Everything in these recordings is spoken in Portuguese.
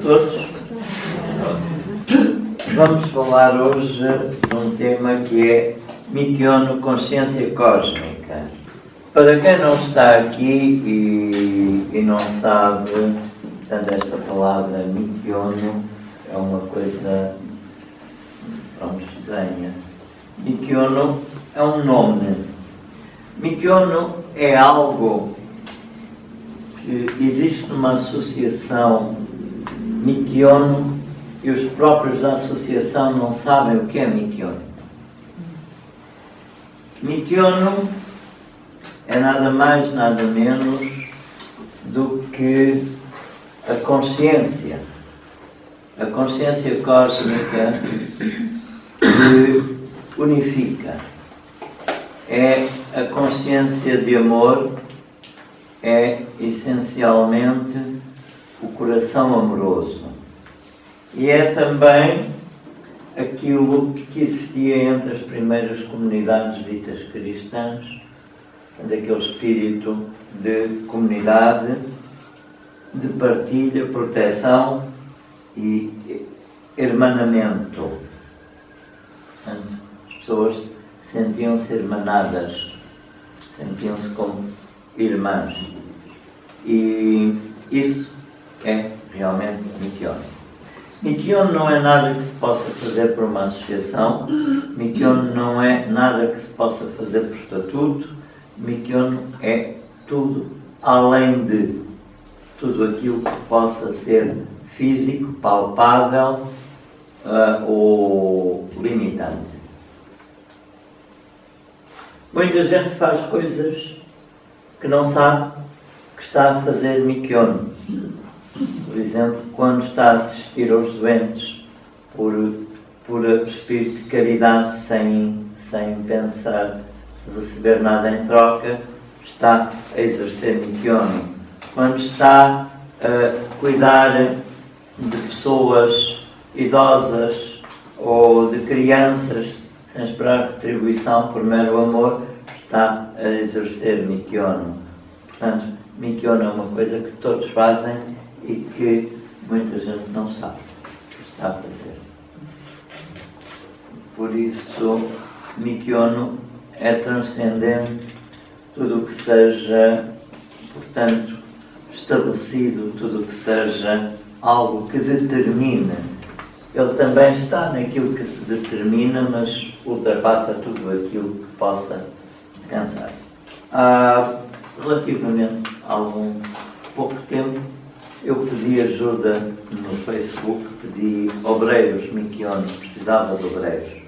todos. Vamos falar hoje de um tema que é Mikiono, consciência cósmica. Para quem não está aqui e não sabe, portanto, esta palavra Mikiono é uma coisa estranha. Mikiono é um nome. Mikiono é algo que existe numa associação Mikiono e os próprios da associação não sabem o que é Mikiono. Mikiono é nada mais, nada menos do que a consciência cósmica que unifica. É a consciência de amor, é essencialmente o coração amoroso. E é também aquilo que existia entre as primeiras comunidades ditas cristãs, daquele espírito de comunidade, de partilha, proteção e hermanamento. Portanto, as pessoas sentiam-se hermanadas, sentiam-se como irmãs. E isso é realmente Mikiono. Mikiono não é nada que se possa fazer por uma associação, Mikiono não é nada que se possa fazer por estatuto, Mikiono é tudo além de tudo aquilo que possa ser físico, palpável ou limitante. Muita gente faz coisas que não sabe que está a fazer Mikiono. Por exemplo, quando está a assistir aos doentes por espírito de caridade, sem pensar receber nada em troca, está a exercer Mikiono. Quando está a cuidar de pessoas idosas ou de crianças, sem esperar retribuição por mero amor, está a exercer Mikiono. Portanto, Mikiono é uma coisa que todos fazem e que muita gente não sabe o que está a fazer. Por isso, Mikiono é transcendente tudo o que seja, portanto, estabelecido, tudo o que seja algo que determina. Ele também está naquilo que se determina, mas ultrapassa tudo aquilo que possa alcançar-se. Há relativamente algum pouco tempo, eu pedi ajuda no Facebook, pedi obreiros Mikiono, precisava de obreiros.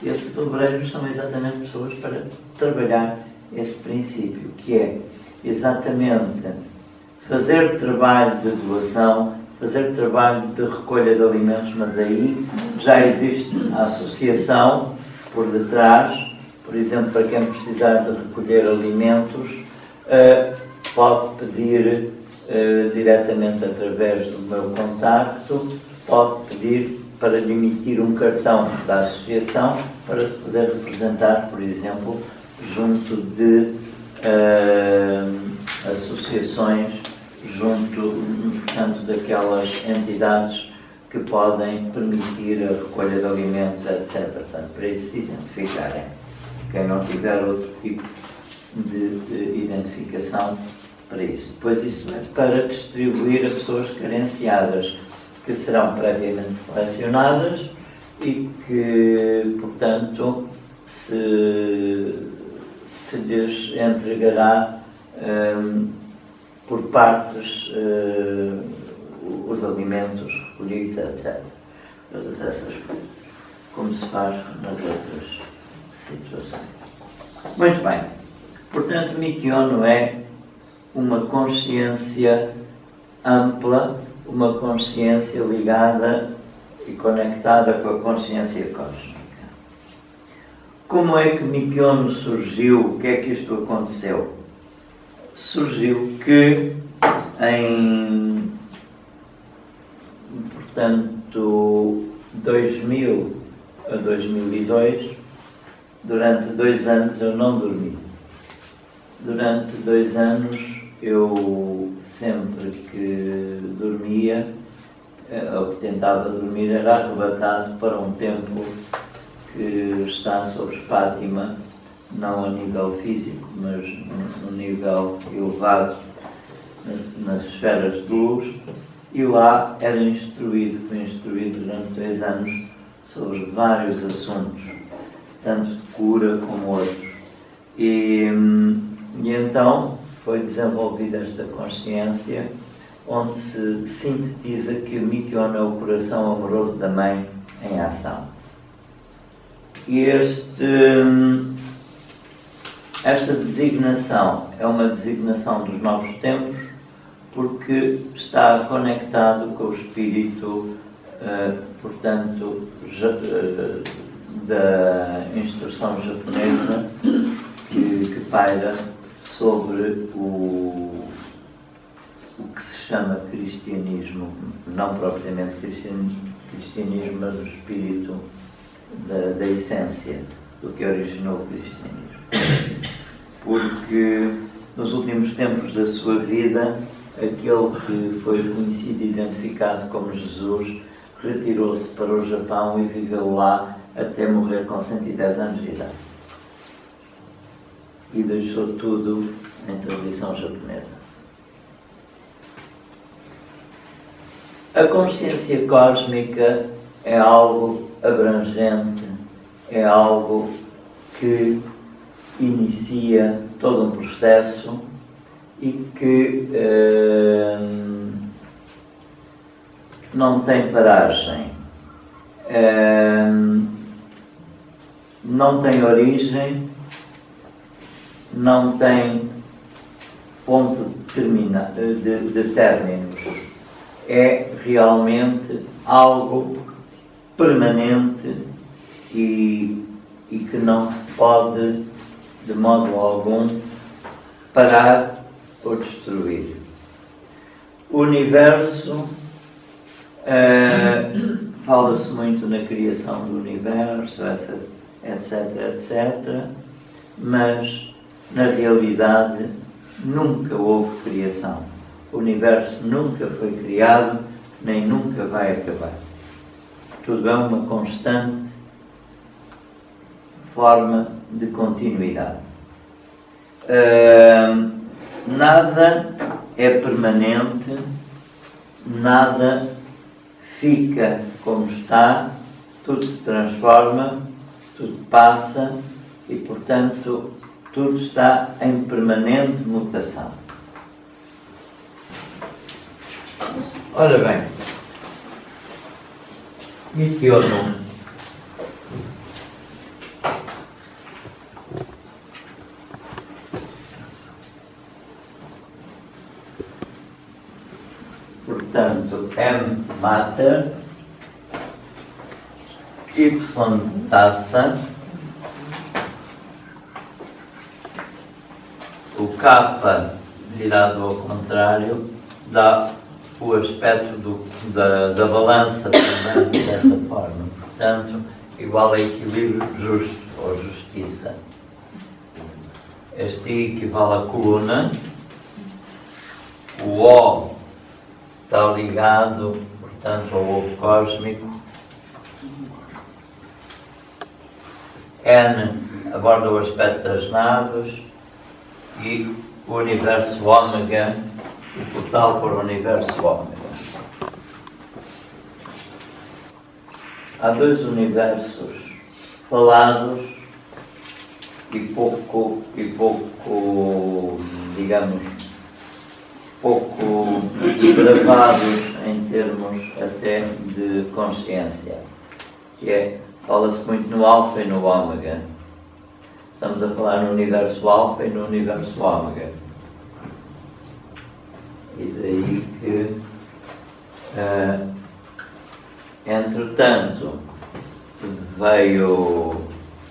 E esses obreiros são exatamente pessoas para trabalhar esse princípio, que é exatamente fazer trabalho de doação, fazer trabalho de recolha de alimentos, mas aí já existe a associação por detrás. Por exemplo, para quem precisar de recolher alimentos, pode pedir diretamente através do meu contacto, pode pedir para lhe emitir um cartão da associação para se poder representar, por exemplo, junto de associações, junto, portanto, daquelas entidades que podem permitir a recolha de alimentos, etc. Portanto, para eles se identificarem. Quem não tiver outro tipo de identificação para isso. Depois isso é para distribuir a pessoas carenciadas, que serão previamente selecionadas e que, portanto, se lhes entregará por partes os alimentos recolhidos, etc. Todas essas coisas, como se faz nas outras situações. Muito bem. Portanto, Mikiono é uma consciência ampla, uma consciência ligada e conectada com a consciência cósmica. Como é que Mikiono surgiu? O que é que isto aconteceu? Surgiu que em, portanto, 2000 a 2002, durante 2 anos eu não dormi. Durante 2 anos eu, sempre que dormia, ao que tentava dormir, era arrebatado para um tempo que está sobre Fátima, não a nível físico, mas num nível elevado nas esferas de luz, e lá era foi instruído durante 2 anos sobre vários assuntos, tanto de cura como outros. E então foi desenvolvida esta consciência, onde se sintetiza que o Mikyon é o coração amoroso da mãe em ação. E esta designação é uma designação dos novos tempos, porque está conectado com o espírito, portanto, da instrução japonesa que paira sobre o que se chama cristianismo, não propriamente cristianismo, mas o espírito da essência do que originou o cristianismo. Porque nos últimos tempos da sua vida, aquele que foi conhecido e identificado como Jesus retirou-se para o Japão e viveu lá até morrer com 110 anos de idade. E deixou tudo em tradição japonesa. A consciência cósmica é algo abrangente, é algo que inicia todo um processo e que não tem paragem, não tem origem, não tem ponto de términos. É realmente algo permanente e que não se pode, de modo algum, parar ou destruir. O universo, fala-se muito na criação do universo, etc., mas, na realidade, nunca houve criação. O universo nunca foi criado, nem nunca vai acabar. Tudo é uma constante forma de continuidade. Nada é permanente, nada fica como está, tudo se transforma, tudo passa e, portanto, tudo está em permanente mutação. Ora bem, Mikyon. Portanto, M mater, Y de taça, o K virado ao contrário dá o aspecto da balança também dessa forma. Portanto, igual a equilíbrio justo ou justiça. Este I equivale à coluna. O O está ligado, portanto, ao ovo cósmico. N aborda o aspecto das naves e o universo ômega, o portal para o universo ômega. Há 2 universos falados e pouco, digamos, pouco gravados em termos até de consciência, que é, fala-se muito no alfa e no ômega. Estamos a falar no universo alfa e no universo ômega. E daí que, entretanto, veio,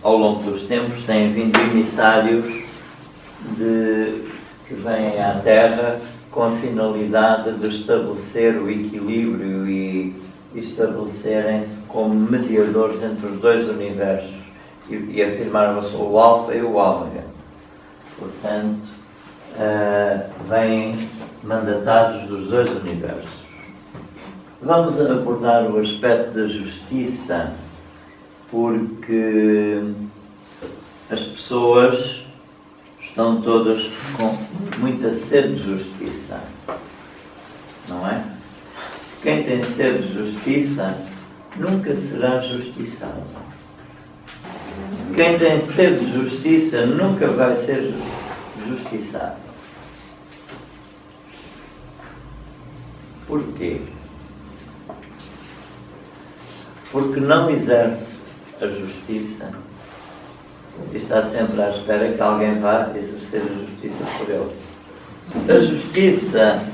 ao longo dos tempos, têm vindo emissários que vêm à Terra com a finalidade de estabelecer o equilíbrio e estabelecerem-se como mediadores entre os 2 universos e afirmaram-se o alfa e o ômega. Portanto, vêm mandatados dos 2 universos. Vamos abordar o aspecto da justiça, porque as pessoas estão todas com muita sede de justiça, não é? Quem tem sede de justiça nunca será justiçado. Quem tem sede de justiça nunca vai ser justiçado. Porquê? Porque não exerce a justiça e está sempre à espera que alguém vá exercer a justiça por ele. A justiça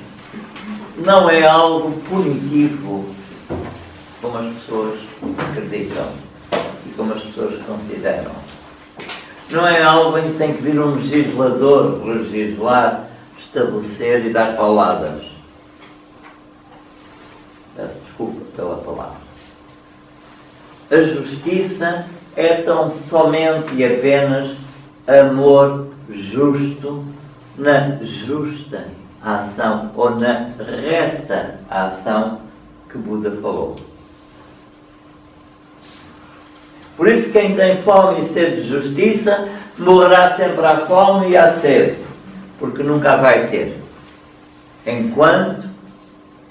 não é algo punitivo, como as pessoas acreditam e como as pessoas consideram. Não é algo em que tem que vir um legislador legislar, estabelecer e dar pauladas. Peço desculpa pela palavra. A justiça é tão somente e apenas amor justo na justa ação ou na reta ação que Buda falou. Por isso, quem tem fome e sede de justiça morrerá sempre à fome e à sede, porque nunca a vai ter, enquanto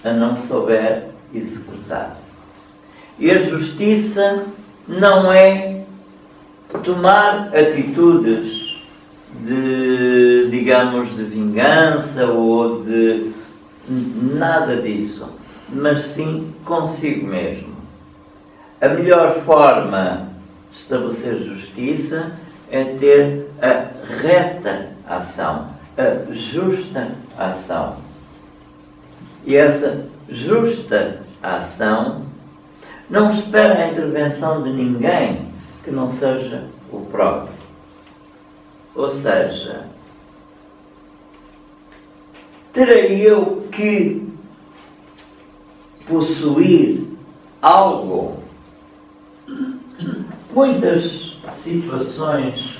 a não souber executar. E a justiça não é tomar atitudes de, digamos, de vingança ou de nada disso, mas sim consigo mesmo. A melhor forma de estabelecer justiça é ter a reta ação, a justa ação. E essa justa ação não espera a intervenção de ninguém que não seja o próprio. Ou seja, terei eu que possuir algo? Muitas situações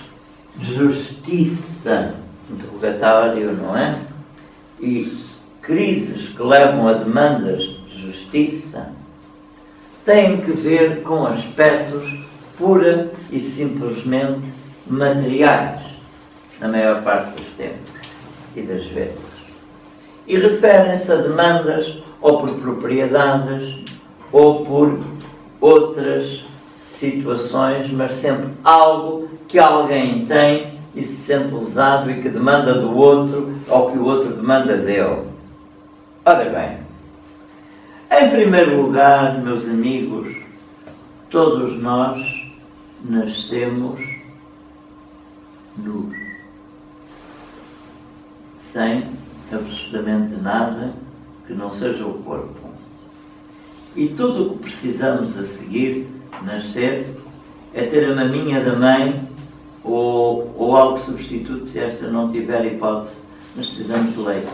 de justiça, interrogatório, não é? E crises que levam a demandas de justiça têm que ver com aspectos pura e simplesmente materiais, na maior parte dos tempos e das vezes. E referem-se a demandas ou por propriedades ou por outras situações, mas sempre algo que alguém tem e se sente lesado e que demanda do outro ou que o outro demanda dele. Ora bem, em primeiro lugar, meus amigos, todos nós nascemos nus, sem absolutamente nada que não seja o corpo. E tudo o que precisamos a seguir nascer é ter a maminha da mãe ou algo substituto se esta não tiver hipótese, mas precisamos de leite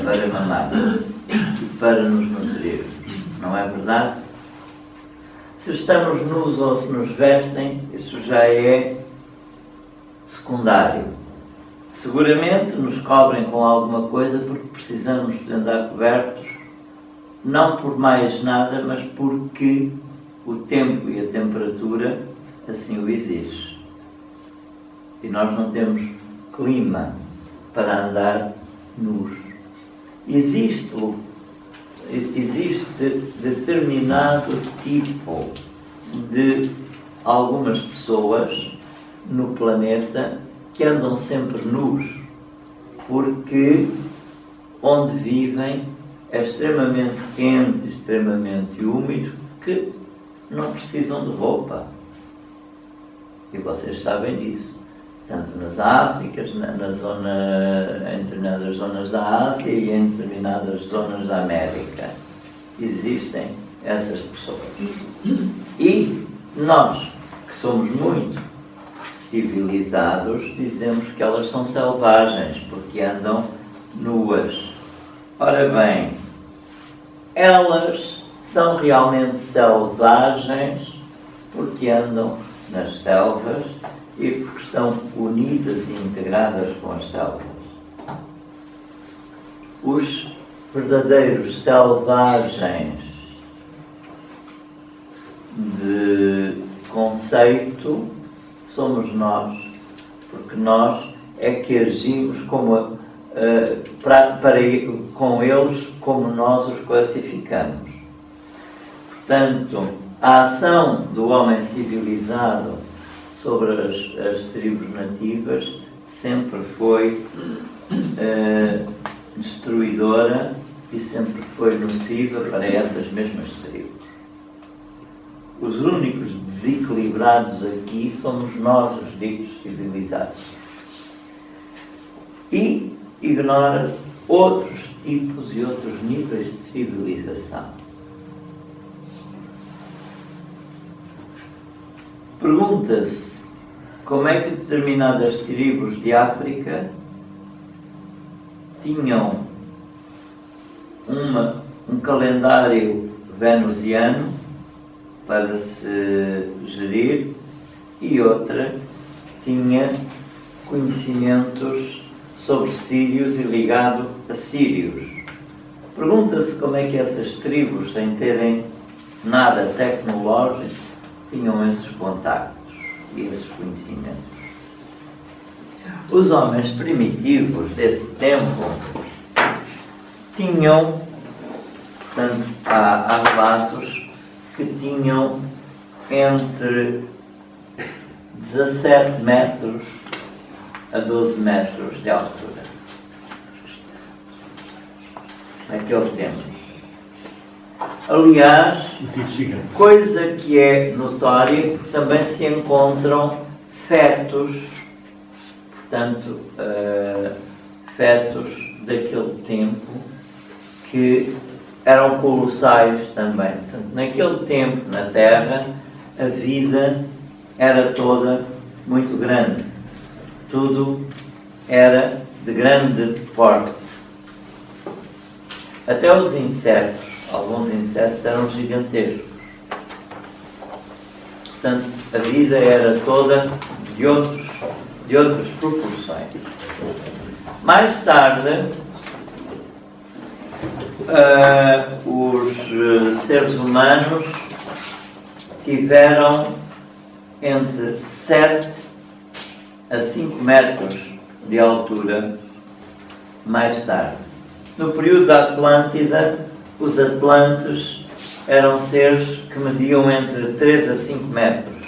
para mamar e para nos nutrir. Não é verdade? Se estamos nus ou se nos vestem, isso já é secundário. Seguramente nos cobrem com alguma coisa porque precisamos de andar cobertos, não por mais nada, mas porque o tempo e a temperatura assim o exige. E nós não temos clima para andar nus. Existe determinado tipo de algumas pessoas no planeta que andam sempre nus, porque onde vivem é extremamente quente, extremamente úmido, que não precisam de roupa. E vocês sabem disso. Tanto nas Áfricas, nas zonas da Ásia e em determinadas zonas da América. Existem essas pessoas. E nós, que somos muito civilizados, dizemos que elas são selvagens, porque andam nuas. Ora bem, elas são realmente selvagens porque andam nas selvas e porque estão unidas e integradas com as selvas. Os verdadeiros selvagens de conceito somos nós, porque nós é que agimos como, com eles como nós os classificamos. Portanto, a ação do homem civilizado sobre as tribos nativas sempre foi destruidora e sempre foi nociva para essas mesmas tribos. Os únicos desequilibrados aqui somos nós, os ditos civilizados. E ignora-se outros tipos e outros níveis de civilização. Pergunta-se como é que determinadas tribos de África tinham um calendário venusiano para se gerir e outra tinha conhecimentos sobre sírios e ligado a sírios. Pergunta-se como é que essas tribos, sem terem nada tecnológico, tinham esses contactos e esses conhecimentos. Os homens primitivos desse tempo tinham, portanto, há relatos que tinham entre 17 metros a 12 metros de altura. Naquele tempo. Aliás, coisa que é notória, porque também se encontram fetos, portanto, fetos daquele tempo que eram colossais também. Portanto, naquele tempo, na Terra, a vida era toda muito grande. Tudo era de grande porte. Até os insetos, alguns insetos eram gigantescos. Portanto, a vida era toda de outras proporções. Mais tarde, os seres humanos tiveram entre 7 a 5 metros de altura mais tarde. No período da Atlântida, os atlantes eram seres que mediam entre 3 a 5 metros.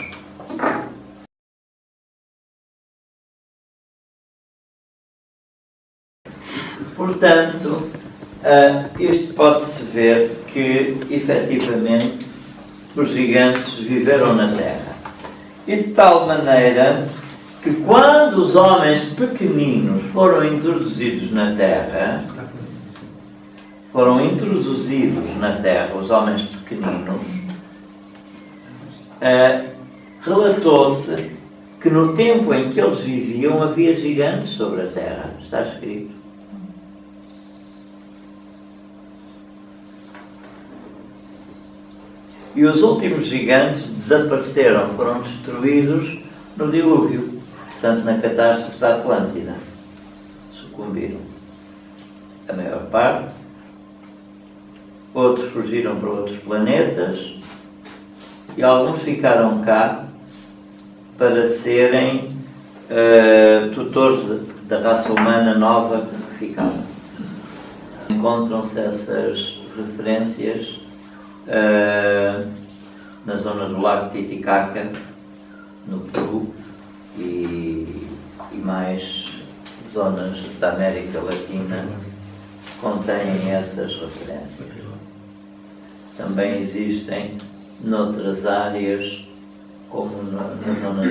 Portanto, isto pode-se ver que, efetivamente, os gigantes viveram na Terra. E de tal maneira que quando os homens pequeninos foram introduzidos na Terra, os homens pequeninos, relatou-se que no tempo em que eles viviam havia gigantes sobre a Terra. Está escrito. E os últimos gigantes desapareceram, foram destruídos no dilúvio, portanto na catástrofe da Atlântida. Sucumbiram. A maior parte. Outros fugiram para outros planetas e alguns ficaram cá para serem tutores da raça humana nova que ficava. Encontram-se essas referências na zona do lago Titicaca, no Peru, e mais zonas da América Latina contêm essas referências. Também existem noutras áreas, como na zona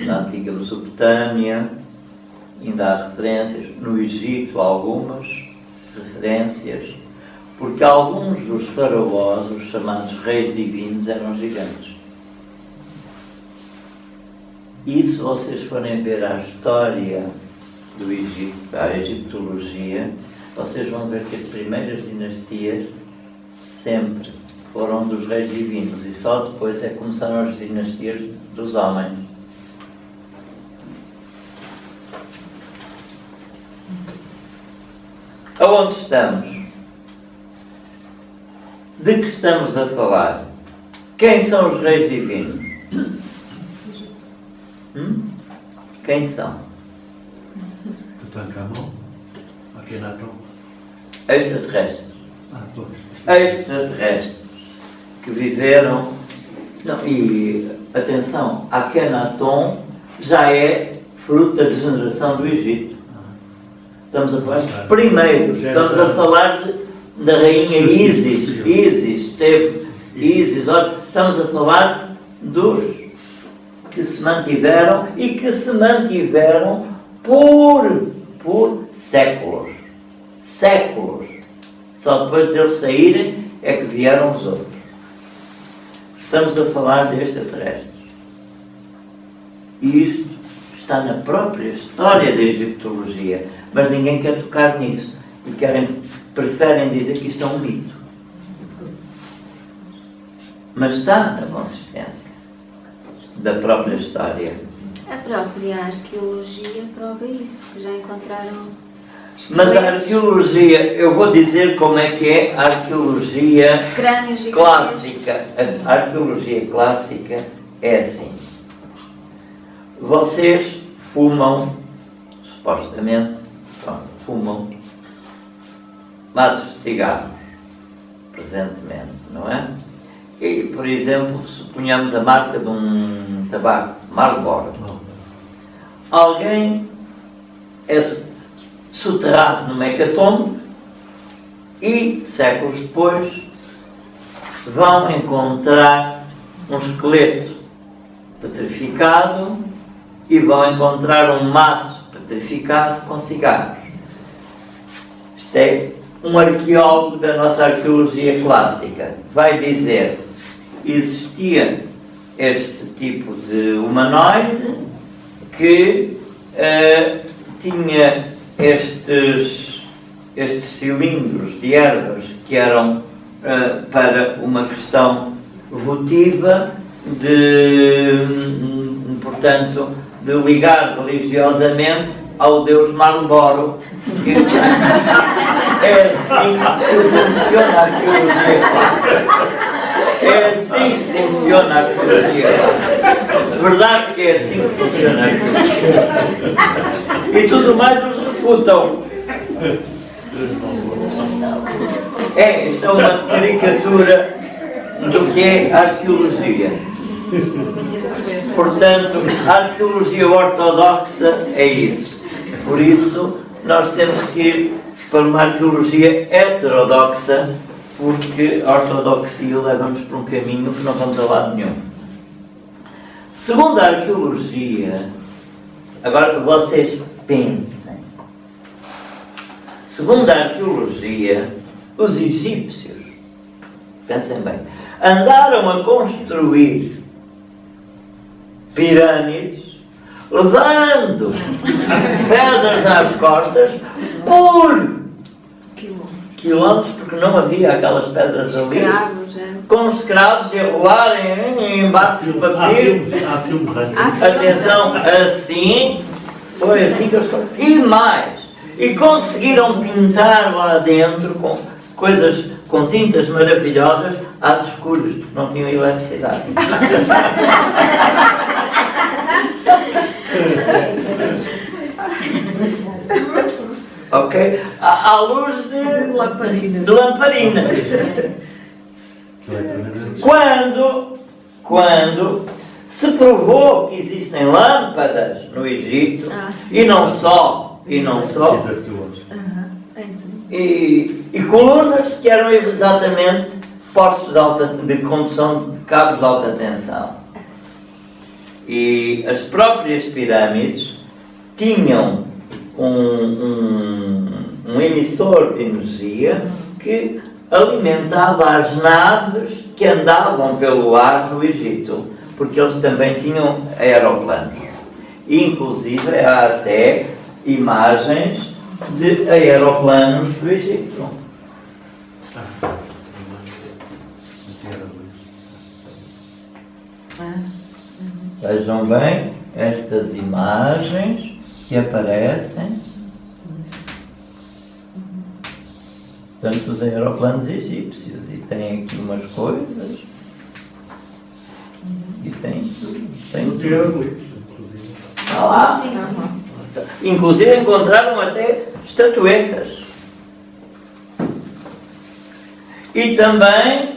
da antiga Mesopotâmia, ainda há referências, no Egito algumas referências, porque alguns dos faraós, os chamados reis divinos, eram gigantes. E se vocês forem ver a história do Egito, a egiptologia, vocês vão ver que as primeiras dinastias sempre foram dos reis divinos e só depois é que começaram as dinastias dos homens. Aonde estamos? de que estamos a falar? Quem são os reis divinos? Quem são? Tutankhamon, Akhenaton. Extraterrestres. Pois. Extraterrestres que viveram. Não, e atenção, Akhenaton já é fruto da degeneração do Egito. Estamos a falar dos primeiros, estamos a falar da rainha Isis, estamos a falar dos que se mantiveram e que se mantiveram por séculos. Séculos. Só depois deles saírem é que vieram os outros. Estamos a falar de extraterrestres. E isto está na própria história da egiptologia, mas ninguém quer tocar nisso e preferem dizer que isto é um mito. Mas está na consistência da própria história. A própria arqueologia prova isso, que já encontraram Mas a arqueologia, eu vou dizer como é que é a arqueologia clássica. A arqueologia clássica é assim. Vocês fumam, supostamente, fumam maços de cigarros, presentemente, não é? E, por exemplo, suponhamos a marca de um tabaco, Marlboro. Alguém é soterrado numa hecatombe e, séculos depois, vão encontrar um esqueleto petrificado e vão encontrar um maço petrificado com cigarros. Isto é um arqueólogo da nossa arqueologia clássica. Vai dizer: existia este tipo de humanoide que tinha estes cilindros de ervas que eram para uma questão votiva portanto, de ligar religiosamente ao Deus Marlboro, que é assim que funciona a arqueologia clássica. É assim que funciona a arqueologia clássica. Verdade que é assim que funciona a arqueologia. E tudo mais os refutam. Isto é uma caricatura do que é a arqueologia. Portanto, a arqueologia ortodoxa é isso. Por isso, nós temos que ir para uma arqueologia heterodoxa, porque a ortodoxia leva-nos para um caminho que não vamos a lado nenhum. Segundo a arqueologia, agora vocês pensem. Segundo a arqueologia, os egípcios, pensem bem, andaram a construir pirâmides, levando pedras às costas por quilómetros, porque não havia aquelas pedras ali, com escravos e a rolarem em barcos de papiro. Atenção, assim, foi assim que eles construíram. E mais, e conseguiram pintar lá dentro com coisas, com tintas maravilhosas, às escuras, porque não tinham eletricidade. Ok? À luz de lamparina. Quando se provou que existem lâmpadas no Egito, e não só, e colunas que eram exatamente postos de condução de cabos de alta tensão. E as próprias pirâmides tinham um emissor de energia que alimentava as naves que andavam pelo ar no Egito, porque eles também tinham aeroplanos. E, inclusive, há até imagens de aeroplanos do Egito. Vejam bem estas imagens que aparecem. portanto, dos aeroplanos egípcios. E tem aqui umas coisas. E tem tudo. Tem tudo. Está lá. Inclusive encontraram até estatuetas. E também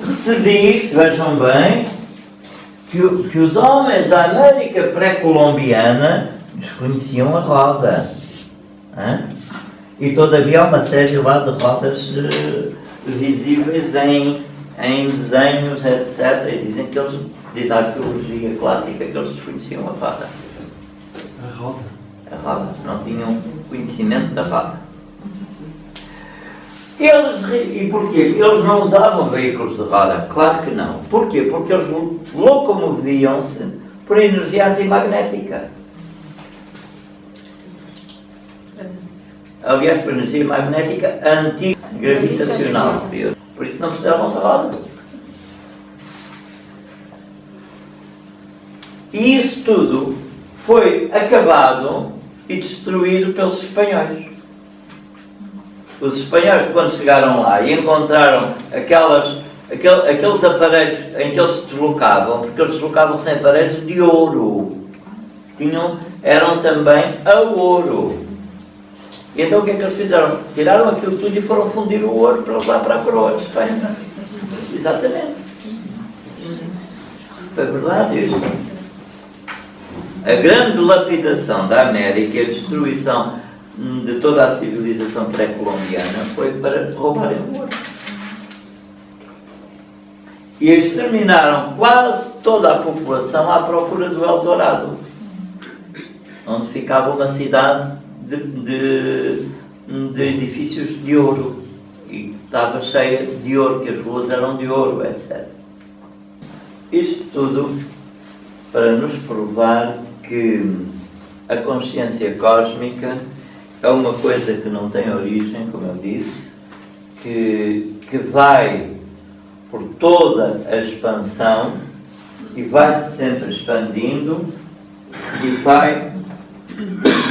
se diz, vejam bem, que os homens da América pré-colombiana desconheciam a roda. Hã? E todavia há uma série lá de rodas visíveis em desenhos, etc. E dizem que eles, diz a arqueologia clássica, que eles desconheciam a roda. A roda. A roda. Não tinham conhecimento da roda. E porquê? Eles não usavam veículos de roda? Claro que não. Porquê? Porque eles locomoviam-se por energia antimagnética. Aliás, por energia magnética antigravitacional. Por isso não precisavam de roda. E isso tudo foi acabado e destruído pelos espanhóis. Os espanhóis, quando chegaram lá e encontraram aqueles aparelhos em que eles se deslocavam, porque eles deslocavam-se em aparelhos de ouro, eram também a ouro. E então o que é que eles fizeram? Tiraram aquilo tudo e foram fundir o ouro para levar para a coroa de Espanha. Exatamente. Foi verdade isso. A grande lapidação da América e a destruição de toda a civilização pré-colombiana foi para roubarem o ouro. E exterminaram quase toda a população à procura do Eldorado, onde ficava uma cidade de edifícios de ouro, e estava cheia de ouro, que as ruas eram de ouro, etc. Isto tudo para nos provar que a consciência cósmica é uma coisa que não tem origem, como eu disse, que vai por toda a expansão e vai sempre expandindo e vai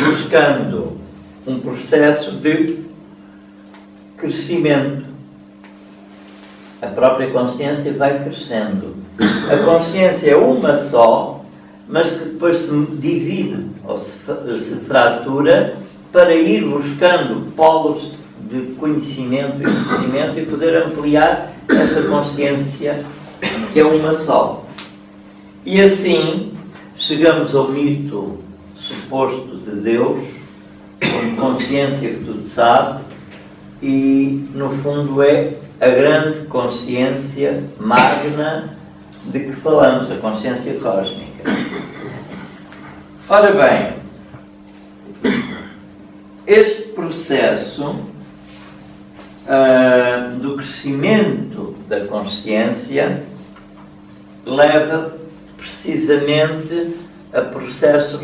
buscando um processo de crescimento. A própria consciência vai crescendo. A consciência é uma só, mas que depois se divide ou se fratura para ir buscando polos de conhecimento e conhecimento e poder ampliar essa consciência que é uma só. E assim chegamos ao mito suposto de Deus, como consciência que tudo sabe, e no fundo é a grande consciência magna de que falamos, a consciência cósmica. Ora bem, este processo do crescimento da consciência leva precisamente a processos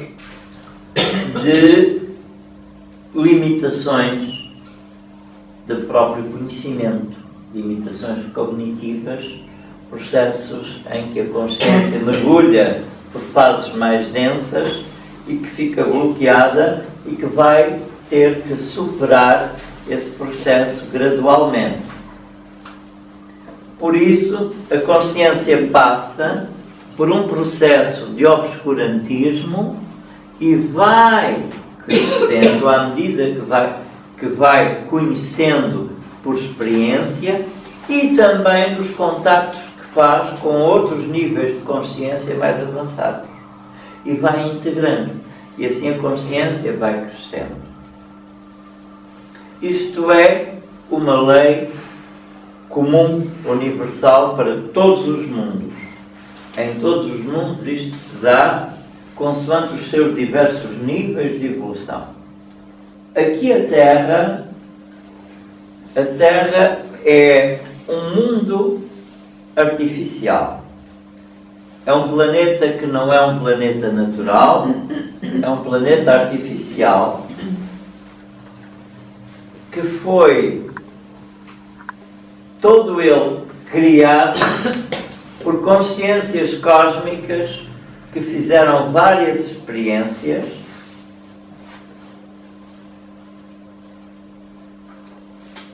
de limitações do próprio conhecimento, limitações cognitivas, processos em que a consciência mergulha por fases mais densas e que fica bloqueada e que vai ter que superar esse processo gradualmente. Por isso, a consciência passa por um processo de obscurantismo e vai crescendo à medida que vai conhecendo por experiência e também nos contactos que faz com outros níveis de consciência mais avançados. E vai integrando. E assim a consciência vai crescendo. Isto é uma lei comum, universal para todos os mundos. Em todos os mundos isto se dá consoante os seus diversos níveis de evolução. Aqui a Terra é um mundo artificial. É um planeta que não é um planeta natural, é um planeta artificial que foi todo ele criado por consciências cósmicas que fizeram várias experiências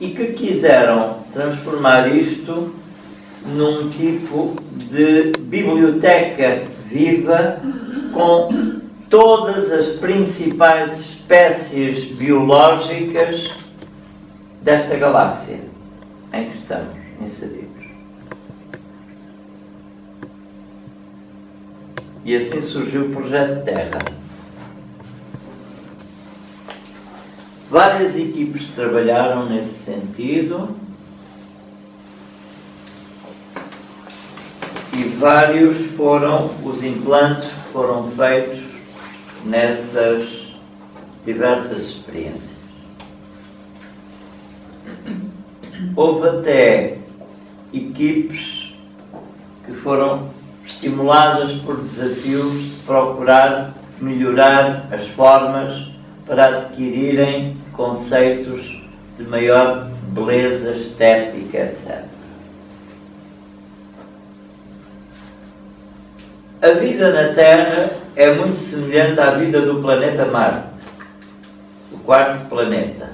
e que quiseram transformar isto num tipo de biblioteca viva com todas as principais espécies biológicas desta galáxia em que estamos inseridos. E assim surgiu o Projeto Terra. Várias equipes trabalharam nesse sentido e vários foram os implantes que foram feitos nessas diversas experiências. Houve até equipes que foram estimuladas por desafios de procurar melhorar as formas para adquirirem conceitos de maior beleza estética, etc. A vida na Terra é muito semelhante à vida do planeta Marte, o quarto planeta,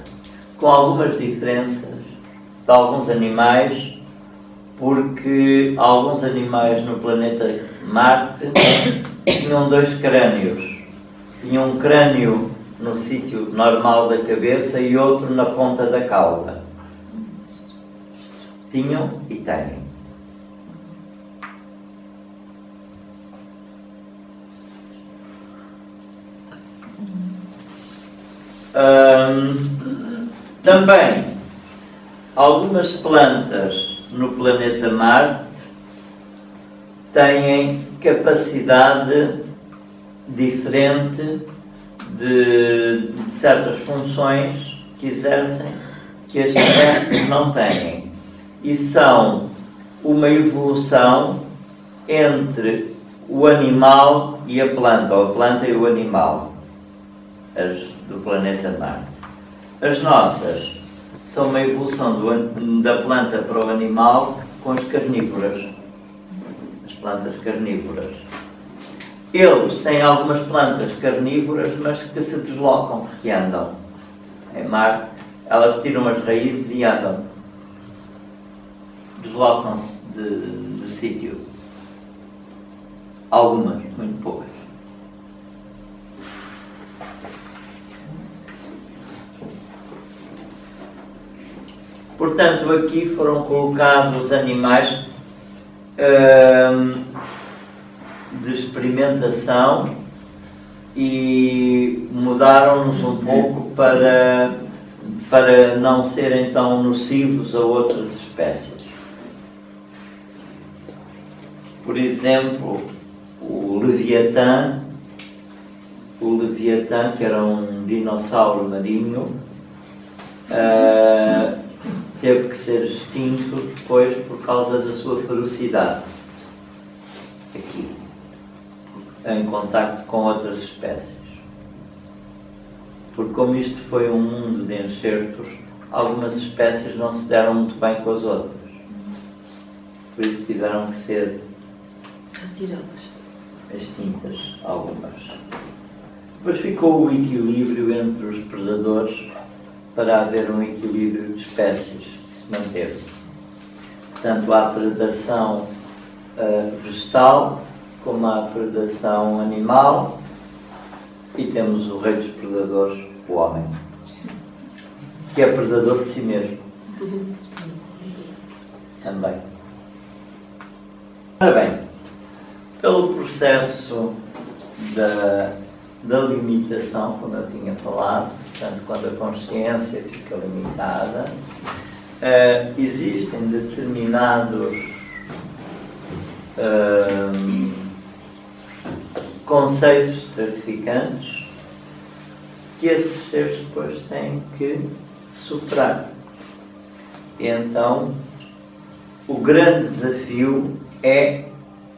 com algumas diferenças de alguns animais, porque alguns animais no planeta Marte tinham 2 crânios. Tinham um crânio no sítio normal da cabeça e outro na ponta da cauda. Tinham e têm. Também algumas plantas no planeta Marte têm capacidade diferente de certas funções que exercem que as terrestres não têm, e são uma evolução entre o animal e a planta, ou a planta e o animal, as do planeta Marte. As nossas são uma evolução da planta para o animal com as carnívoras, as plantas carnívoras. Eles têm algumas plantas carnívoras, mas que se deslocam, porque andam. Em Marte, elas tiram as raízes e andam. Deslocam-se de sítio. Algumas, muito poucas. Portanto, aqui foram colocados animais de experimentação e mudaram-nos um pouco para não serem tão nocivos a outras espécies. Por exemplo, o Leviatã, que era um dinossauro marinho, teve que ser extinto depois por causa da sua ferocidade, aqui, em contacto com outras espécies. Porque como isto foi um mundo de enxertos, algumas espécies não se deram muito bem com as outras. Por isso tiveram que ser extintas algumas. Depois ficou o equilíbrio entre os predadores, para haver um equilíbrio de espécies que se manteve-se. Tanto há predação vegetal como há predação animal, e temos o rei dos predadores, o homem, que é predador de si mesmo. Também. Ora bem, pelo processo da limitação, como eu tinha falado, portanto, quando a consciência fica limitada, existem determinados conceitos estratificantes que esses seres depois têm que superar. E então, o grande desafio é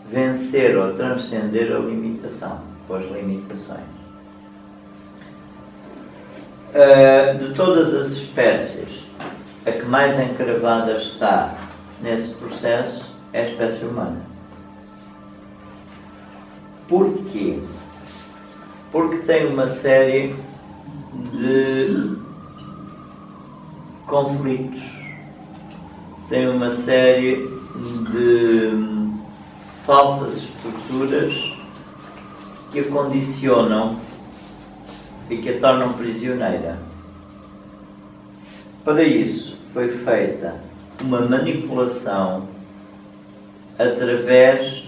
vencer ou transcender a limitação, ou as limitações. De todas as espécies, a que mais encravada está nesse processo é a espécie humana. Porquê? Porque tem uma série de conflitos, tem uma série de falsas estruturas que a condicionam e que a tornam prisioneira. Para isso foi feita uma manipulação através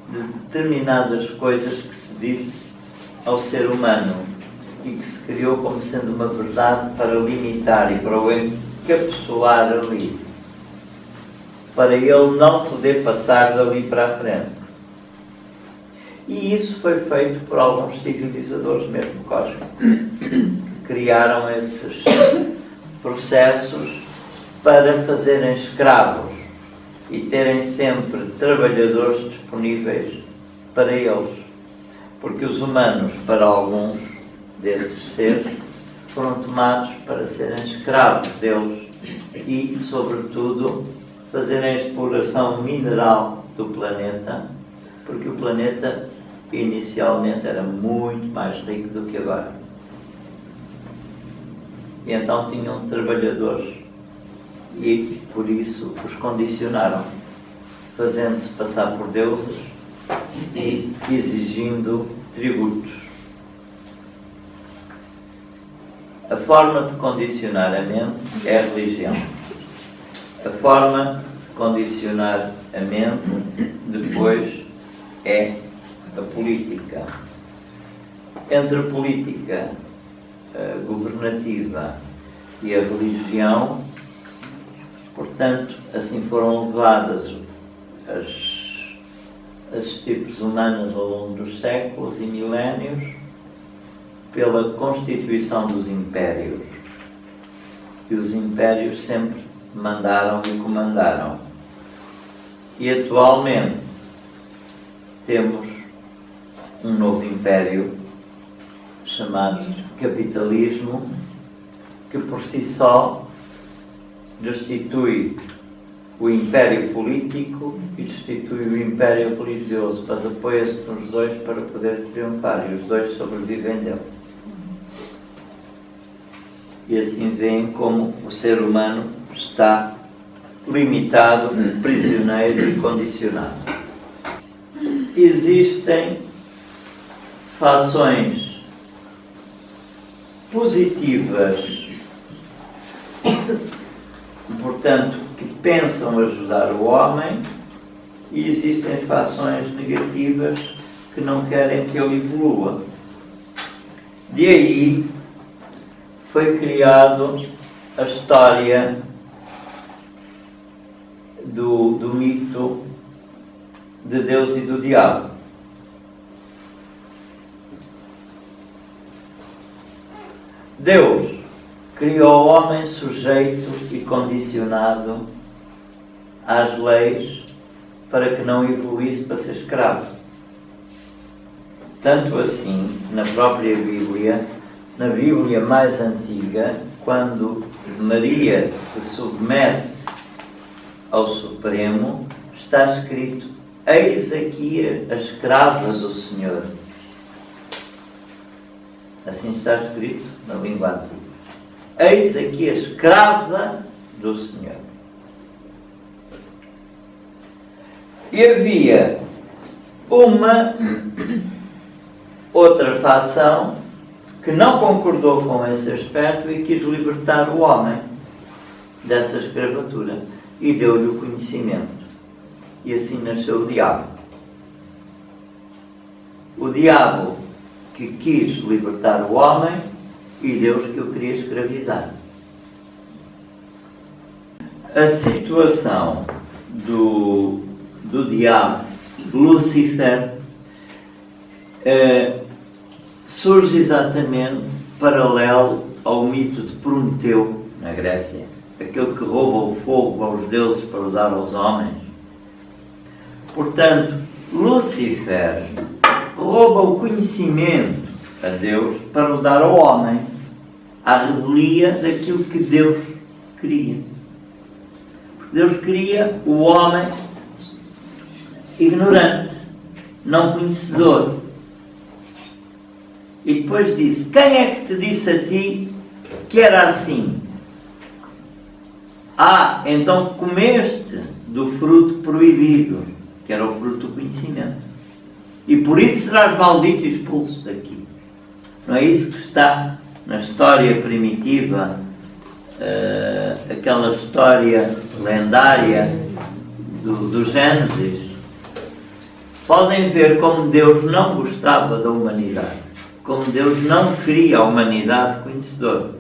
de determinadas coisas que se disse ao ser humano e que se criou como sendo uma verdade para limitar e para o encapsular ali, para ele não poder passar dali para a frente. E isso foi feito por alguns civilizadores mesmo cósmicos, que criaram esses processos para fazerem escravos e terem sempre trabalhadores disponíveis para eles. Porque os humanos, para alguns desses seres, foram tomados para serem escravos deles e, sobretudo, fazerem a exploração mineral do planeta, porque o planeta inicialmente era muito mais rico do que agora. E então tinham trabalhadores e por isso os condicionaram, fazendo-se passar por deuses e exigindo tributos. A forma de condicionar a mente é a religião. A forma de condicionar a mente depois é a política. Entre a política governativa e a religião, portanto, assim foram levadas as estirpes humanas ao longo dos séculos e milénios pela constituição dos impérios. E os impérios sempre mandaram e comandaram. E atualmente temos um novo império chamado capitalismo, que por si só destitui o império político e destitui o império religioso, mas apoia-se nos dois para poder triunfar, e os dois sobrevivem dele. E assim veem como o ser humano está limitado, prisioneiro e condicionado. Existem fações positivas, portanto, que pensam ajudar o homem, e existem fações negativas que não querem que ele evolua. De aí foi criado a história do mito de Deus e do diabo. Deus criou o homem sujeito e condicionado às leis para que não evoluísse para ser escravo. Tanto assim, na própria Bíblia, na Bíblia mais antiga, quando Maria se submete ao Supremo, está escrito: eis aqui a escrava do Senhor. Assim está escrito na língua antiga. Eis aqui a escrava do Senhor. E havia uma outra fação que não concordou com esse aspecto e quis libertar o homem dessa escravatura e deu-lhe o conhecimento. E assim nasceu o diabo. O diabo que quis libertar o homem e Deus que o queria escravizar. A situação do diabo, Lúcifer, surge exatamente paralelo ao mito de Prometeu, na Grécia, aquele que rouba o fogo aos deuses para o dar aos homens. Portanto, Lúcifer rouba o conhecimento a Deus para o dar ao homem, à revelia daquilo que Deus queria. Deus queria o homem ignorante, não conhecedor. E depois disse: quem é que te disse a ti que era assim? então comeste do fruto proibido, que era o fruto do conhecimento. E por isso serás maldito e expulso daqui. Não é isso que está na história primitiva, aquela história lendária do Gênesis? Podem ver como Deus não gostava da humanidade, como Deus não queria a humanidade conhecedora.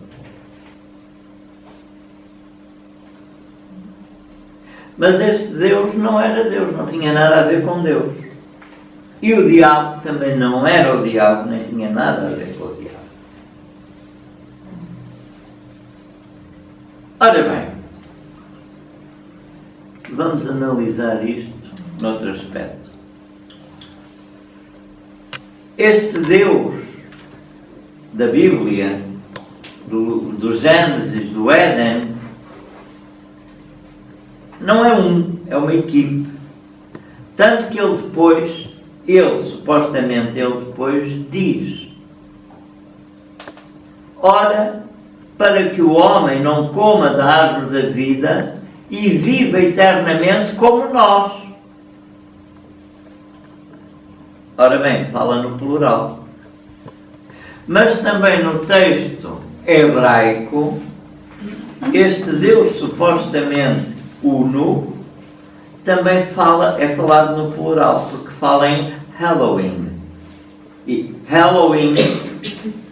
Mas este Deus não era Deus, não tinha nada a ver com Deus. E o diabo também não era o diabo, nem tinha nada a ver com o diabo. Ora bem, vamos analisar isto noutro aspecto. Este Deus da Bíblia, do Gênesis, do Éden, não é é uma equipe. Tanto que supostamente ele depois diz: ora, para que o homem não coma da árvore da vida e viva eternamente como nós. Ora bem, fala no plural. Mas também no texto hebraico, este Deus supostamente uno também é falado no plural, porque fala em Halloween. E Halloween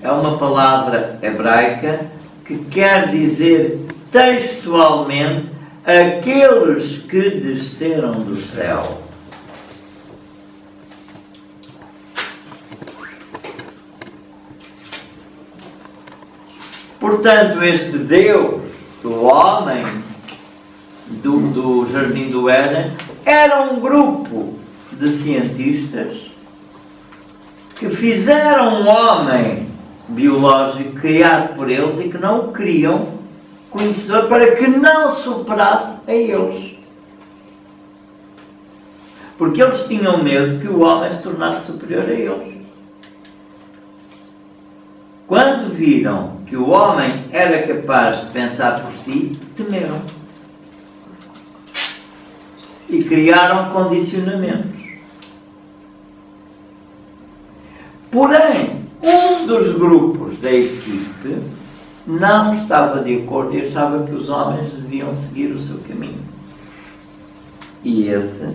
é uma palavra hebraica que quer dizer textualmente aqueles que desceram do céu. Portanto, este Deus do homem, do Jardim do Éden, era um grupo de cientistas que fizeram um homem biológico criado por eles e que não o queriam conhecer para que não superasse a eles. Porque eles tinham medo que o homem se tornasse superior a eles. Quando viram que o homem era capaz de pensar por si, temeram. E criaram condicionamentos. Porém, um dos grupos da equipe não estava de acordo e achava que os homens deviam seguir o seu caminho. E esse,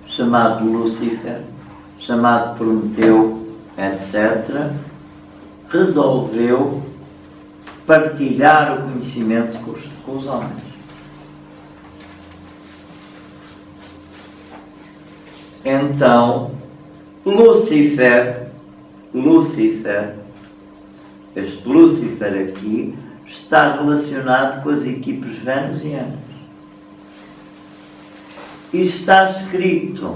chamado Lúcifer, chamado Prometeu, etc., resolveu partilhar o conhecimento com os homens. Então, Lúcifer, este Lúcifer aqui, está relacionado com as equipes venusianas. E está escrito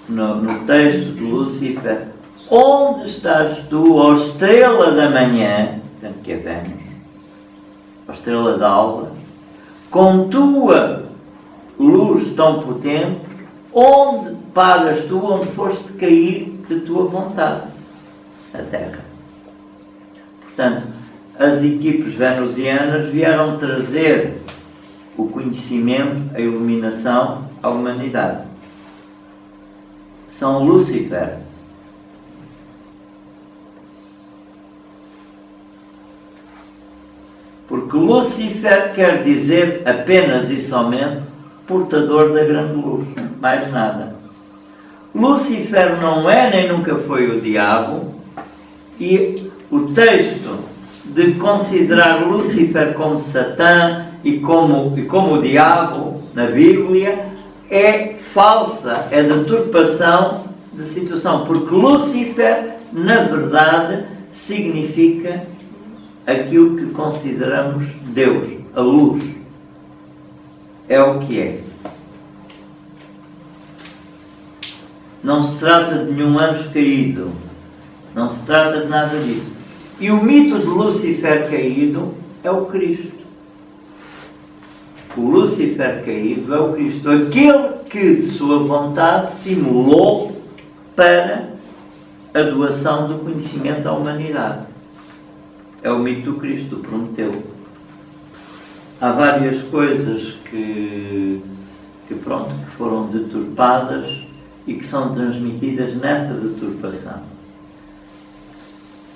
no texto de Lúcifer: onde estás tu, ó estrela da manhã, tanto que é Vênus, ó estrela da alva, com tua luz tão potente, onde paras tu, onde foste cair de tua vontade? A Terra. Portanto, as equipes venusianas vieram trazer o conhecimento, a iluminação à humanidade. São Lúcifer. Porque Lúcifer quer dizer apenas e somente portador da grande luz, mais nada. Lúcifer não é nem nunca foi o diabo, e o texto de considerar Lúcifer como Satã e como o diabo na Bíblia é falsa, é deturpação de situação, porque Lúcifer, na verdade, significa aquilo que consideramos Deus, a luz. É o que é. Não se trata de nenhum anjo caído. Não se trata de nada disso. E o mito de Lúcifer caído é o Cristo. O Lúcifer caído é o Cristo. Aquele que, de sua vontade, simulou para a doação do conhecimento à humanidade. É o mito do Cristo, do Prometeu. há várias coisas que foram deturpadas e que são transmitidas nessa deturpação.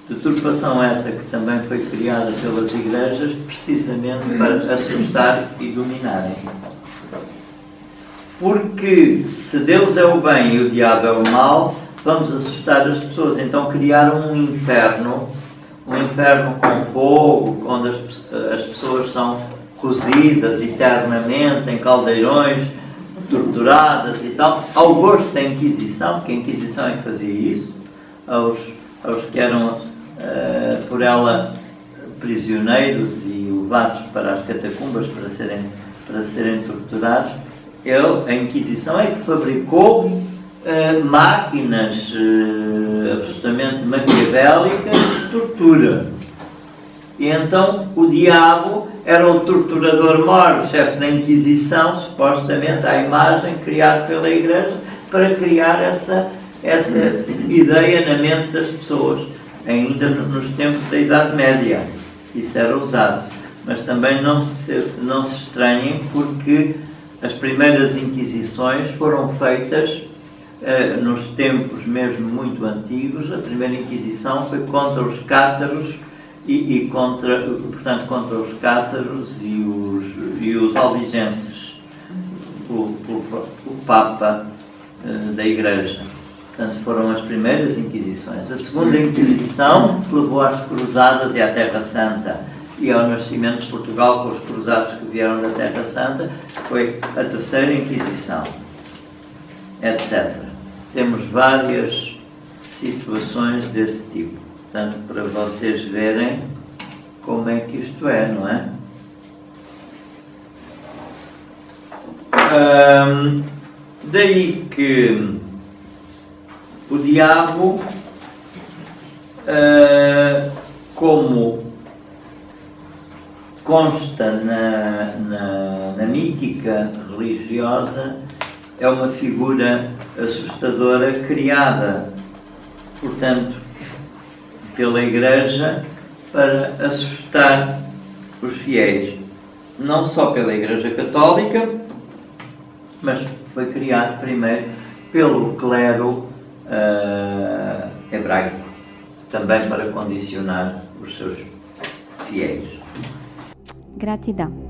Deturpação essa que também foi criada pelas igrejas precisamente para assustar e dominarem. Porque se Deus é o bem e o diabo é o mal, vamos assustar as pessoas. Então criaram um inferno com fogo, onde as pessoas são cozidas eternamente em caldeirões, torturadas e tal, ao gosto da Inquisição, porque a Inquisição é que fazia isso, aos que eram por ela prisioneiros e levados para as catacumbas para serem torturados. A Inquisição é que fabricou máquinas absolutamente maquiavélicas de tortura. E então o diabo era o torturador-mor, o chefe da Inquisição, supostamente à imagem criada pela Igreja, para criar essa ideia na mente das pessoas, ainda nos tempos da Idade Média. Isso era usado. Mas também não se estranhem, porque as primeiras Inquisições foram feitas nos tempos mesmo muito antigos. A primeira Inquisição foi contra os cátaros contra os cátaros e os albigenses, o Papa da Igreja. Portanto, foram as primeiras Inquisições. A segunda Inquisição levou às Cruzadas e à Terra Santa e ao nascimento de Portugal com os cruzados que vieram da Terra Santa. Foi a terceira Inquisição, etc. Temos várias situações desse tipo. Portanto, para vocês verem como é que isto é, não é? Daí que o diabo, como consta na mítica religiosa, é uma figura assustadora criada, portanto, pela Igreja para assustar os fiéis. Não só pela Igreja Católica, mas foi criado primeiro pelo clero hebraico, também para condicionar os seus fiéis. Gratidão.